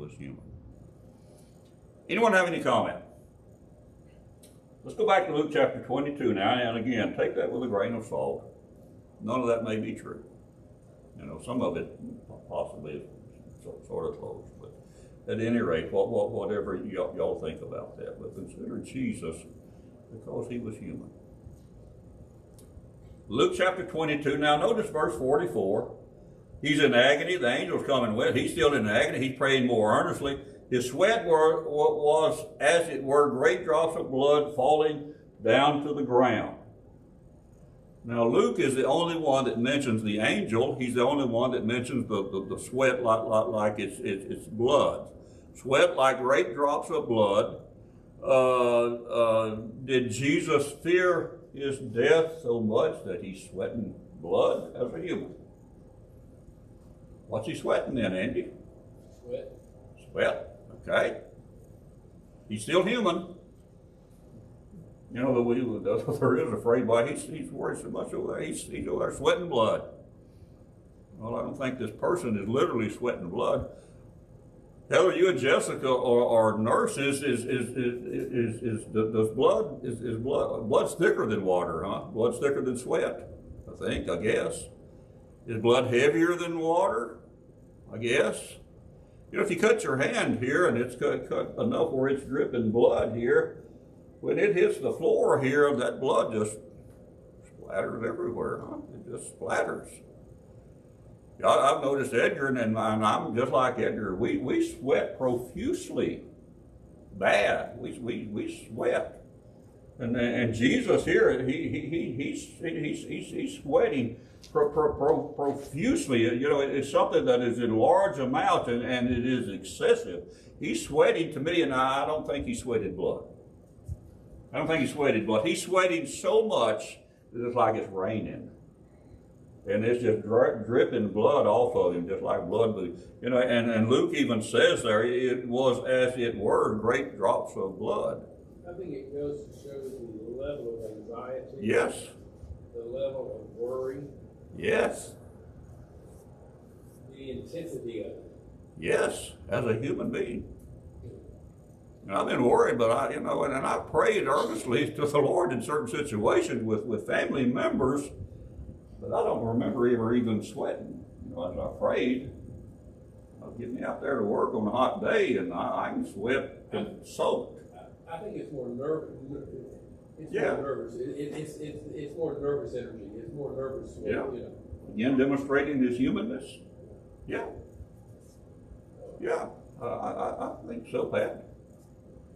was human. Anyone have any comment? Let's go back to Luke chapter 22 now, and again, take that with a grain of salt. None of that may be true. You know, some of it possibly is sort of close, but at any rate, whatever y'all think about that, but consider Jesus because he was human. Luke chapter 22, now notice verse 44. He's in agony, the angel's coming with, he's still in agony, he's praying more earnestly. His sweat was, as it were, great drops of blood falling down to the ground. Now Luke is the only one that mentions the angel. He's the only one that mentions the sweat like it's blood. Sweat like great drops of blood. Did Jesus fear his death so much that he's sweating blood as a human? What's he sweating then, Andy? Sweat. Okay. He's still human. You know, there is a phrase why he's worried so much over there. He's over there sweating blood. Well, I don't think this person is literally sweating blood. Heather, you and Jessica are nurses. Does blood's thicker than water, huh? Blood's thicker than sweat, I guess. Is blood heavier than water? I guess. You know, if you cut your hand here and it's cut enough where it's dripping blood here, when it hits the floor here, that blood just splatters everywhere, huh? It just splatters. I've noticed Edgar, and I'm just like Edgar. We sweat profusely, bad. We sweat, and Jesus here, he's sweating profusely. You know, it's something that is in large amounts, and it is excessive. He's sweating to me, and I don't think he sweated blood. I don't think he sweated blood. He's sweating so much that it's like it's raining. And it's just dripping blood off of him, just like blood. You know, and Luke even says there, it was as it were great drops of blood. I think it goes to show the level of anxiety. Yes. The level of worry. Yes. The intensity of it. Yes, as a human being. And I've been worried, but and I prayed earnestly to the Lord in certain situations with family members, but I don't remember ever even sweating. You know, as I prayed, get me out there to work on a hot day, and I can sweat and soaked. I think it's more nervous. It's more nervous. It's more nervous energy. It's more nervous sweat. Yeah. You know. Again, demonstrating his humanness. Yeah. Yeah. I think so, Pat.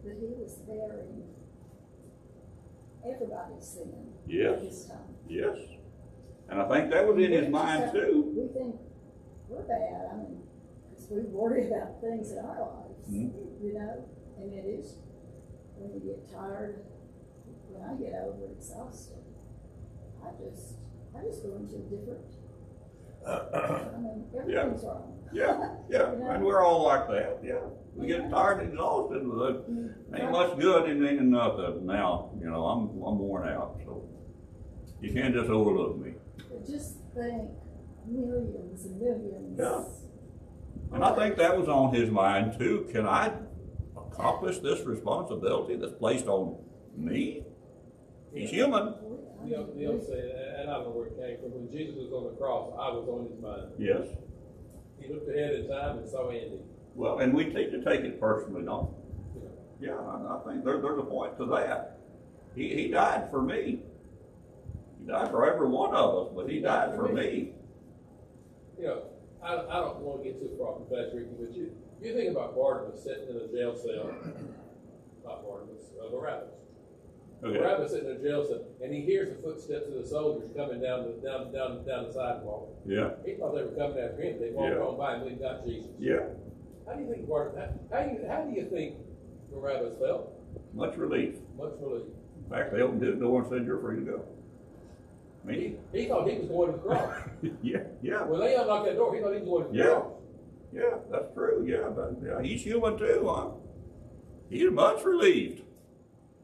But he was bearing everybody's sin Yes. at this time. Yes. And I think that was in his mind too. We think we're bad, because we worry about things in our lives, you know, and it is, when you get tired, when I get overexhausted, I just go into a different, everything's wrong. Yeah, You know? and we're all like that, yeah. We get tired and exhausted, ain't much good in nothing now. You know, I'm worn out, so you can't just overlook me. But just think, millions and millions. Yeah. And I think that was on his mind too. Can I accomplish this responsibility that's placed on me? He's human. They'll say, and I don't know where it came from. When Jesus was on the cross, I was on his mind. Yes. He looked ahead in time and saw Andy. Well, and we need to take it personally, don't we? Yeah, I think there's a point to that. He died for me. He died for every one of us, but he died for me. You know, I don't want to get too far from Pastor Ricky, but you think about Barnabas sitting in a jail cell, not Barnabas, Barabbas. Okay. Barabbas sitting in a jail cell, and he hears the footsteps of the soldiers coming down the sidewalk. Yeah. He thought they were coming after him. They walked on by and we got Jesus. Yeah. How do you think how do you think Barabbas felt? Much relief. Much relief. In fact, they opened his door and said, "You're free to go." I mean, He thought he was going to the cross. yeah. When they unlocked that door, he thought he was going to the cross. Yeah, that's true. Yeah, but he's human too, huh? He's much relieved.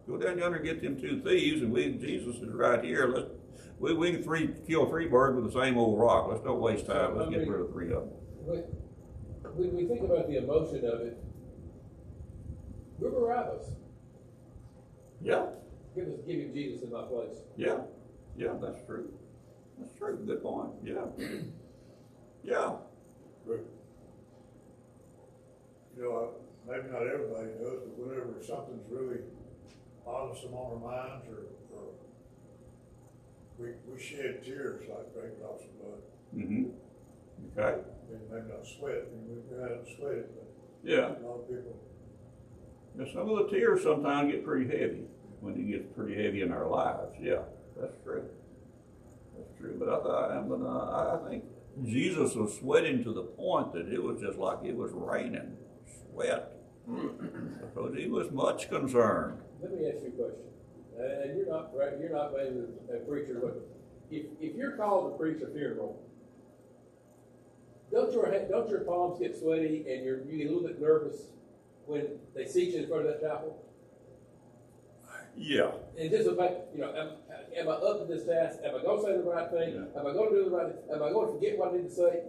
Go down yonder and get them two thieves, and Jesus is right here. We can kill three birds with the same old rock. Let's don't waste time. Let's get rid of three of them. when we think about the emotion of it, we're Barabbas. Yeah, Giving Jesus in my place. yeah, that's true. That's true, good point, yeah. Yeah, But, you know, maybe not everybody does, but whenever something's really bothersome on our minds, or we shed tears like great drops of blood. mm-hmm, okay, And maybe not sweat, I mean, we haven't sweated, but yeah. a lot of people, Now, some of the tears sometimes get pretty heavy, when it gets pretty heavy in our lives, yeah, that's true. That's true, but I think Jesus was sweating to the point that it was just like it was raining sweat, because he was much concerned. Let me ask you a question. And you're not maybe a preacher, but if you're called to preach a funeral, don't your palms get sweaty and you get a little bit nervous when they seat you in front of that chapel? Yeah, And just about, am I up to this task? Am I going to say the right thing? Yeah. Am I going to do the right thing? Am I going to forget what I need to say?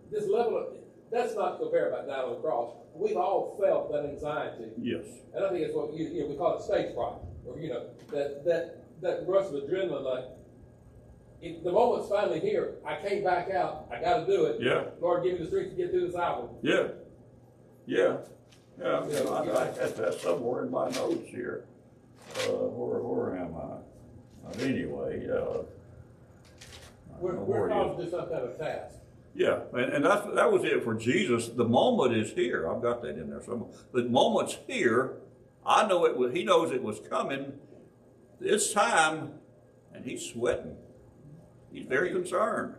This level of, that's not to compare about dying on the cross. We've all felt that anxiety. yes, And I think it's what we call it stage fright, or that rush of adrenaline. Like, if the moment's finally here, I can't back out. I got to do it. yeah, Lord, give me the strength to get through this album. yeah, yeah, I had that somewhere in my notes here. Where am I? Anyway, We're called to do some kind of task. yeah, and that was it for Jesus. The moment is here. I've got that in there somewhere. The moment's here. I know it was. He knows it was coming. It's time, and he's sweating. He's very concerned.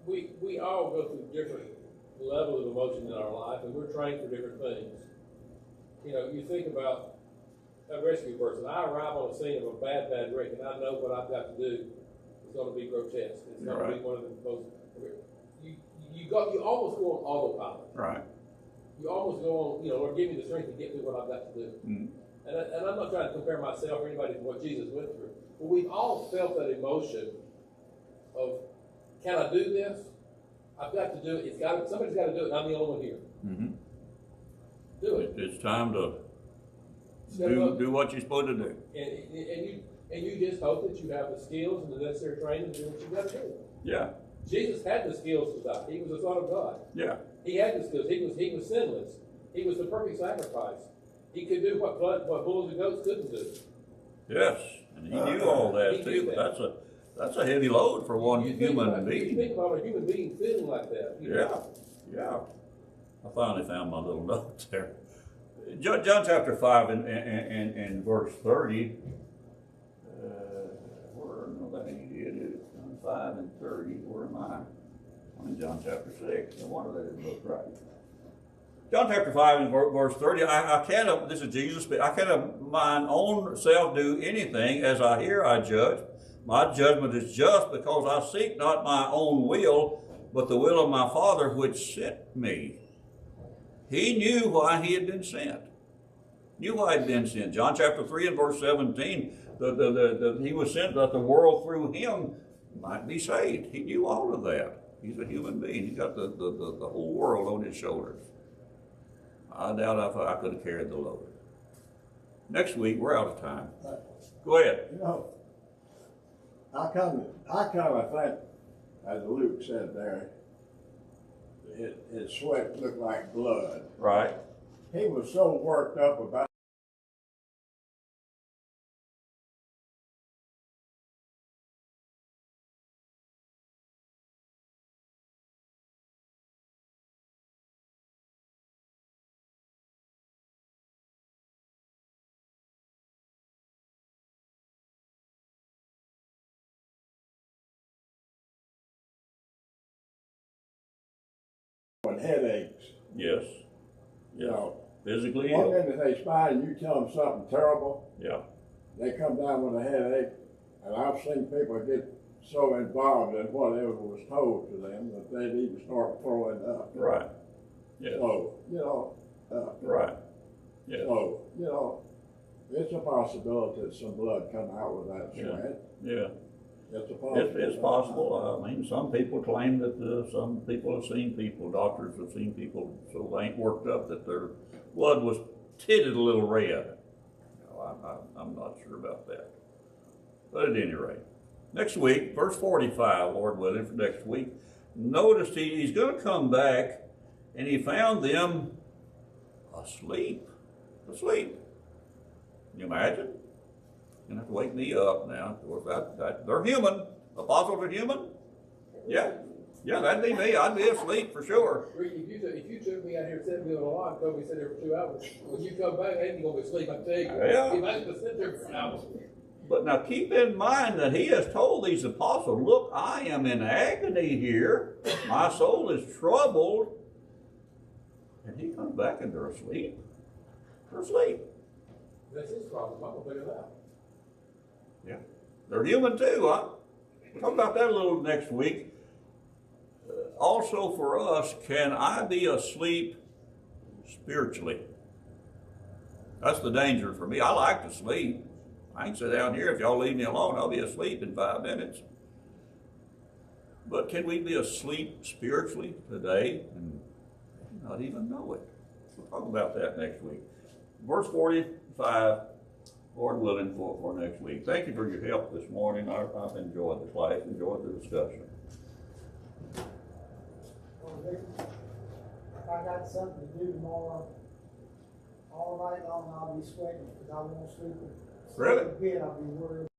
We all go through different levels of emotion in our life, and we're trained for different things. You think about a rescue person. I arrive on a scene of a bad wreck, and I know what I've got to do is going to be grotesque. It's going to be one of the most. You almost go on autopilot. Right. You almost go on. Lord, give me the strength to get through what I've got to do. Mm. And I'm not trying to compare myself or anybody to what Jesus went through, but we've all felt that emotion of, can I do this? I've got to do it. Somebody's got to do it. And I'm the only one here. Mm-hmm. Do it. It's time to Step up. do what you're supposed to do. And you just hope that you have the skills and the necessary training to do what you got to do. Yeah, Jesus had the skills to die. He was the Son of God. yeah, He had the skills. He was sinless. He was the perfect sacrifice. He could do what bulls and goats couldn't do. yes, and he knew all that He too. knew But that. that's a heavy load for one You think human about- You being. think about a human being feeling like that. Yeah. I finally found my little notes there. John chapter 5 and verse 30. That ain't it. John 5 and 30. Where am I? I'm in John chapter 6. No wonder that didn't look right. John chapter 5 and verse 30. I cannot, this is Jesus, but I cannot mine own self do anything. As I hear, I judge. My judgment is just, because I seek not my own will, but the will of my Father which sent me. He knew why he had been sent. Knew why he had been sent. John chapter 3 and verse 17, he was sent that the world through him might be saved. He knew all of that. He's a human being. He's got the whole world on his shoulders. I doubt if I could have carried the load. Next week, we're out of time. Go ahead. I kind of think, as Luke said there, his sweat looked like blood. Right. He was so worked up about headaches. Yes. You know, Physically one ill. minute they smile and you tell them something terrible, Yeah. they come down with a headache. And I've seen people get so involved in whatever was told to them that they'd even start throwing up. Right. Yeah. So, Right. Yeah. So, it's a possibility that some blood come out with that Yeah. sweat. Yeah. It's a possibility. It's possible. I mean, some people claim that some people have seen people, doctors have seen people, so they ain't worked up that their blood was tinted a little red. You know, I'm not sure about that. But at any rate, next week, verse 45, Lord willing, for next week, notice he's going to come back, and he found them asleep. Asleep. Can you imagine? You're going to have to wake me up now. Of course, they're human. Apostles are human. Yeah. Yeah, that'd be me. I'd be asleep for sure. Rick, if you took me out here, set me on a line, told me to sit there for 2 hours, when you come back, I ain't gonna be asleep, I tell you. Yeah. If I had to sit there for an hour. But now keep in mind that he has told these apostles, look, I am in agony here. My soul is troubled. And he comes back and they're asleep. They're asleep. That's his problem, I'm gonna figure it out. Yeah. They're human too, huh? We'll talk about that a little next week. Also for us, can I be asleep spiritually? That's the danger for me. I like to sleep. I can sit down here. If y'all leave me alone, I'll be asleep in 5 minutes. But can we be asleep spiritually today and not even know it? We'll talk about that next week. Verse 45, Lord willing, for next week. Thank you for your help this morning. I've enjoyed the class, enjoyed the discussion. I got something to do tomorrow, all night long I'll be sweating because I won't sleep. Really? In bed, I'll be worried.